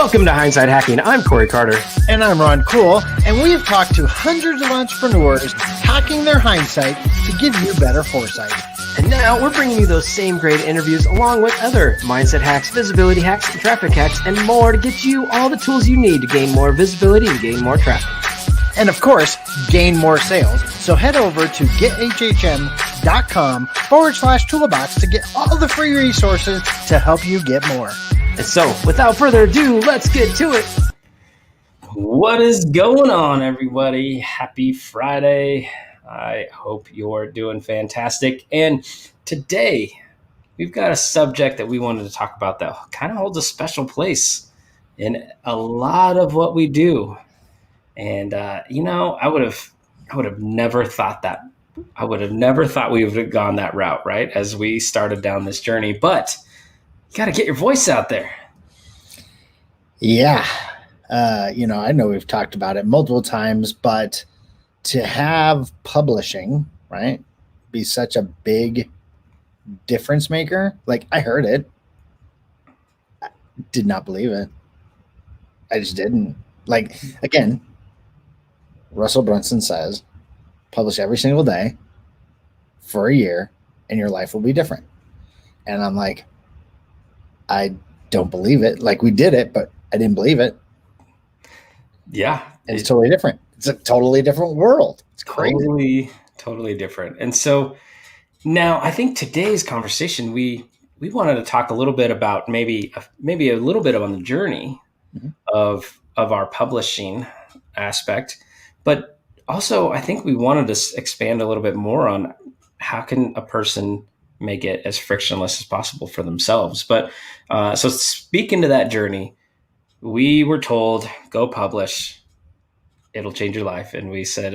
Welcome to Hindsight Hacking. I'm Corey Carter. And I'm Ron Cool, and we've talked to hundreds of entrepreneurs hacking their hindsight to give you better foresight. And now we're bringing you those same great interviews along with other mindset hacks, visibility hacks, traffic hacks, and more to get you all the tools you need to gain more visibility and gain more traffic. And of course, gain more sales. So head over to gethhm.com/toolbox to get all the free resources to help you get more. And so, without further ado, let's get to it. What is going on, everybody? Happy Friday. I hope you're doing fantastic. And today, we've got a subject that we wanted to talk about that kind of holds a special place in a lot of what we do. And, I would have never thought that. I would have never thought we would have gone that route, right? As we started down this journey. But you got to get your voice out there. Yeah. I know we've talked about it multiple times, but to have publishing, right, be such a big difference maker. Like, I heard it. I did not believe it. I just didn't. Like, again, Russell Brunson says, publish every single day for a year and your life will be different. And I'm like, I don't believe it. Like, we did it, but I didn't believe it. Yeah. It's totally different. It's a totally different world. It's crazy. Totally different. And so now I think today's conversation, we wanted to talk a little bit about maybe a little bit on the journey of our publishing aspect. But also, I think we wanted to expand a little bit more on how can a person make it as frictionless as possible for themselves. But so speaking to that journey, we were told, go publish. It'll change your life. And we said,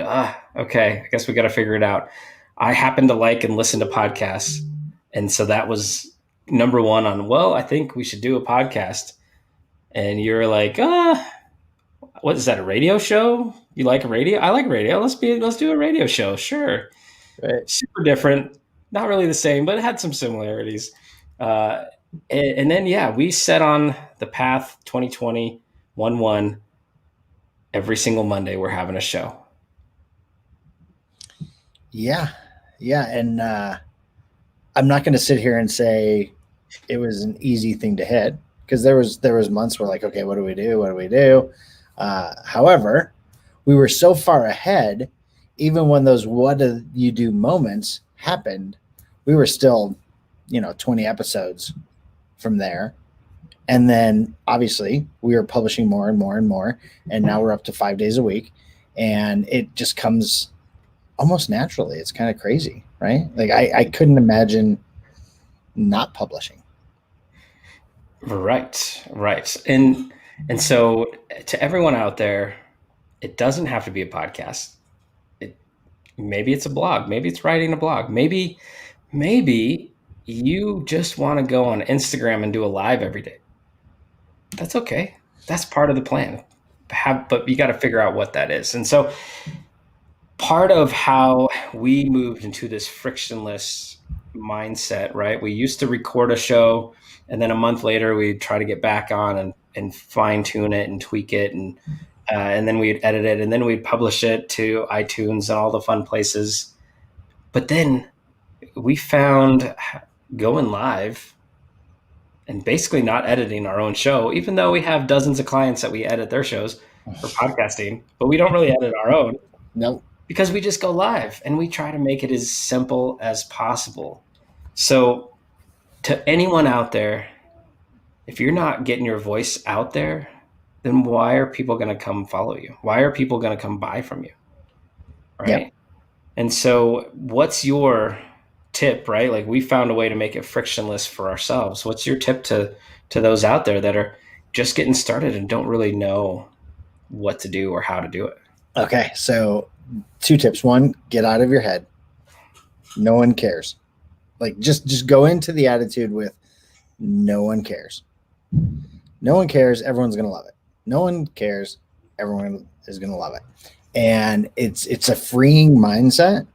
okay, I guess we got to figure it out. I happen to like and listen to podcasts. And so that was number one on, well, I think we should do a podcast. And you're like, what is that, a radio show? You like radio? I like radio. Let's do a radio show. Sure. Right. Super different. Not really the same, but it had some similarities. And then, we set on the path 2020-1-1. Every single Monday, we're having a show. Yeah. And I'm not going to sit here and say it was an easy thing to hit, because there was months where, like, okay, what do we do? However, we were so far ahead, even when those what do you do moments happened, we were still, 20 episodes from there. And then obviously we were publishing more and more and more. And now we're up to 5 days a week. And it just comes almost naturally. It's kind of crazy, right? Like, I couldn't imagine not publishing. Right. And so to everyone out there, it doesn't have to be a podcast. Maybe it's a blog. Maybe it's writing a blog. Maybe you just want to go on Instagram and do a live every day. That's okay. That's part of the plan. But you got to figure out what that is. And so part of how we moved into this frictionless mindset, right? We used to record a show, and then a month later we'd try to get back on and fine tune it and tweak it. And then we'd edit it, and then we'd publish it to iTunes and all the fun places. But then we found going live and basically not editing our own show, even though we have dozens of clients that we edit their shows for podcasting, but we don't really edit our own. No, because we just go live and we try to make it as simple as possible. So to anyone out there, if you're not getting your voice out there, then why are people going to come follow you? Why are people going to come buy from you? Right. Yep. And so what's your tip, right? Like, we found a way to make it frictionless for ourselves. What's your tip to those out there that are just getting started and don't really know what to do or how to do it? Okay. So 2 tips. 1, get out of your head. No one cares. Like, just go into the attitude with no one cares. No one cares. Everyone's going to love it. No one cares. Everyone is going to love it. And it's a freeing mindset,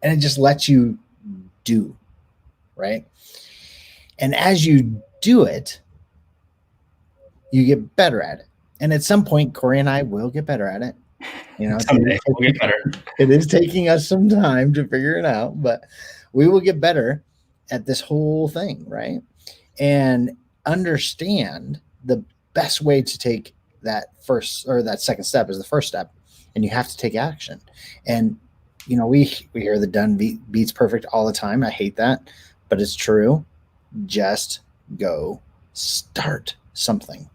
and it just lets you do, right? And as you do it, you get better at it. And at some point, Corey and I will get better at it. Someday we'll get better. It is taking us some time to figure it out, but we will get better at this whole thing, right? And understand the best way to take that first or that second step is the first step, and you have to take action. And we hear the done beats perfect all the time. I hate that, but it's true. Just go start something.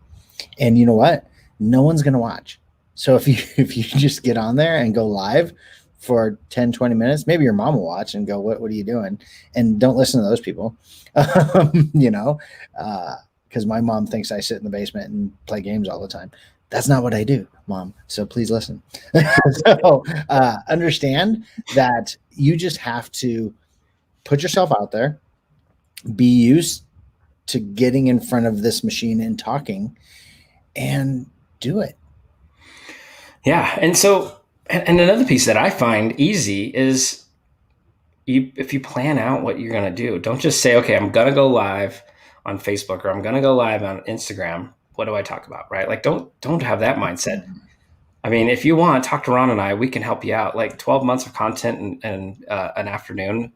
And you know what? No one's going to watch. So if you just get on there and go live for 10, 20 minutes, maybe your mom will watch and go, what are you doing? And don't listen to those people, because my mom thinks I sit in the basement and play games all the time. That's not what I do, Mom. So please listen. So understand that you just have to put yourself out there, be used to getting in front of this machine and talking, and do it. Yeah. And so, and another piece that I find easy is if you plan out what you're going to do, don't just say, okay, I'm going to go live on Facebook or I'm going to go live on Instagram. What do I talk about? Right? Like, don't have that mindset. I mean, if you want, talk to Ron and I, we can help you out. Like 12 months of content and an afternoon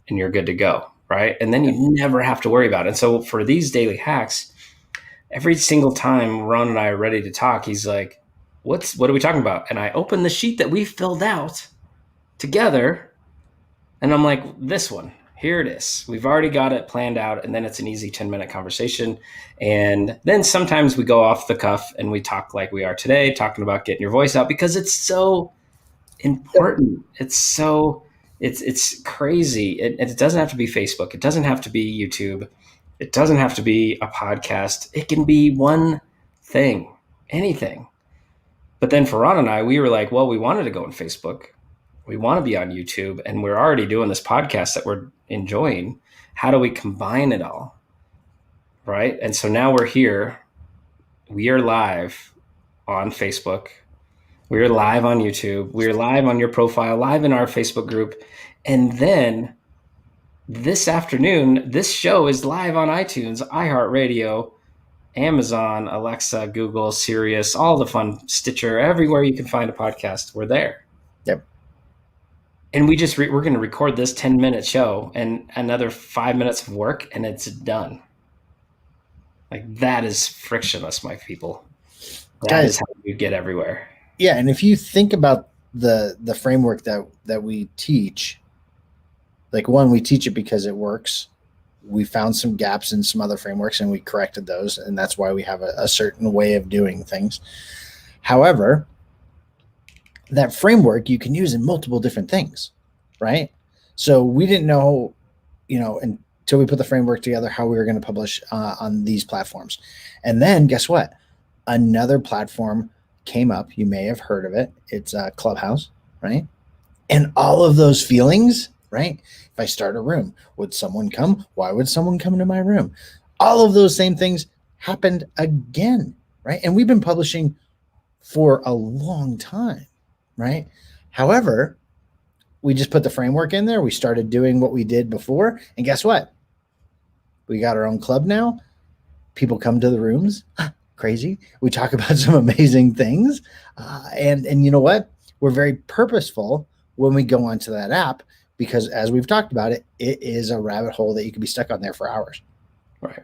and you're good to go. Right. And then you never have to worry about it. And so for these daily hacks, every single time Ron and I are ready to talk, he's like, what are we talking about? And I open the sheet that we filled out together and I'm like, this one, here it is. We've already got it planned out. And then it's an easy 10-minute conversation. And then sometimes we go off the cuff and we talk like we are today, talking about getting your voice out because it's so important. It's crazy. It doesn't have to be Facebook. It doesn't have to be YouTube. It doesn't have to be a podcast. It can be one thing, anything. But then for Ron and I, we were like, well, we wanted to go on Facebook. We want to be on YouTube. And we're already doing this podcast that we're enjoying. How do we combine it all? Right? And so now we're here. We are live on Facebook. We are live on YouTube. We are live on your profile, live in our Facebook group. And then this afternoon, this show is live on iTunes, iHeartRadio, Amazon, Alexa, Google, Sirius, all the fun, Stitcher, everywhere you can find a podcast, we're there. Yep. And we're going to record this 10-minute show and another 5 minutes of work, and it's done. Like that is frictionless, my people. That is how you get everywhere. Yeah, and if you think about the framework that we teach, like one, we teach it because it works. We found some gaps in some other frameworks and we corrected those. And that's why we have a certain way of doing things. However, that framework you can use in multiple different things, right? So we didn't know, until we put the framework together, how we were going to publish on these platforms. And then guess what? Another platform came up. You may have heard of it. It's Clubhouse, right? And all of those feelings, right? If I start a room, would someone come? Why would someone come into my room? All of those same things happened again, right? And we've been publishing for a long time, right? However, we just put the framework in there. We started doing what we did before. And guess what? We got our own club now. People come to the rooms. Crazy. We talk about some amazing things. And you know what? We're very purposeful when we go onto that app because as we've talked about it is a rabbit hole that you could be stuck on there for hours. Right.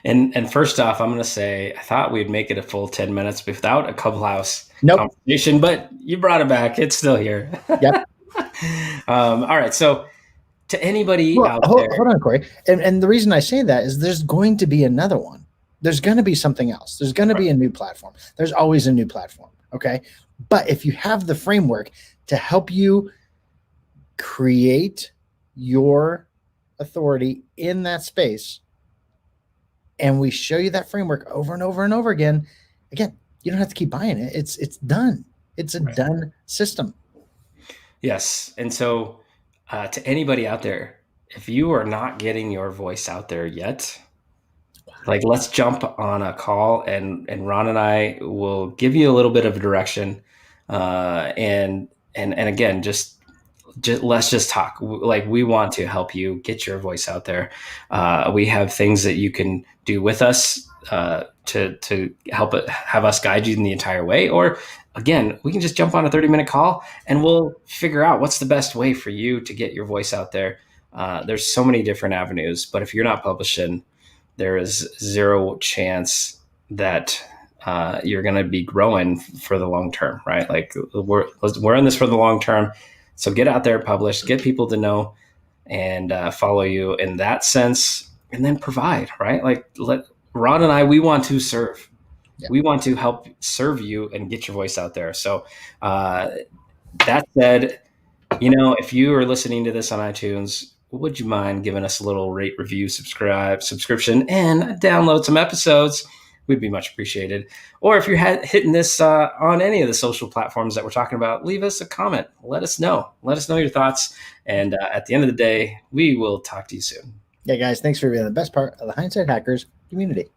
And first off, I'm going to say, I thought we'd make it a full 10 minutes without a Clubhouse conversation, but you brought it back. It's still here. Yep. All right. So to anybody out there. Hold on, Corey. And the reason I say that is there's going to be another one. There's going to be something else. There's going to be a new platform. There's always a new platform. Okay. But if you have the framework to help you create your authority in that space, and we show you that framework over and over and over again, you don't have to keep buying it. It's done. It's a done system. Yes. And so to anybody out there, if you are not getting your voice out there yet, like let's jump on a call and Ron and I will give you a little bit of direction. And again, just let's just talk. Like, we want to help you get your voice out there. We have things that you can do with us to help have us guide you in the entire way. Or again, we can just jump on a 30-minute call and we'll figure out what's the best way for you to get your voice out there. There's so many different avenues, but if you're not publishing, there is zero chance that you're going to be growing for the long term, right? Like, we're in this for the long term. So get out there, publish, get people to know and follow you in that sense, and then provide, right? Like, Ron and I, we want to serve. Yeah. We want to help serve you and get your voice out there. So that said, if you are listening to this on iTunes, would you mind giving us a little rate, review, subscription, and download some episodes? We'd be much appreciated. Or if you're hitting this on any of the social platforms that we're talking about, leave us a comment. Let us know. Let us know your thoughts. And at the end of the day, we will talk to you soon. Yeah, guys, thanks for being the best part of the Hindsight Hackers community.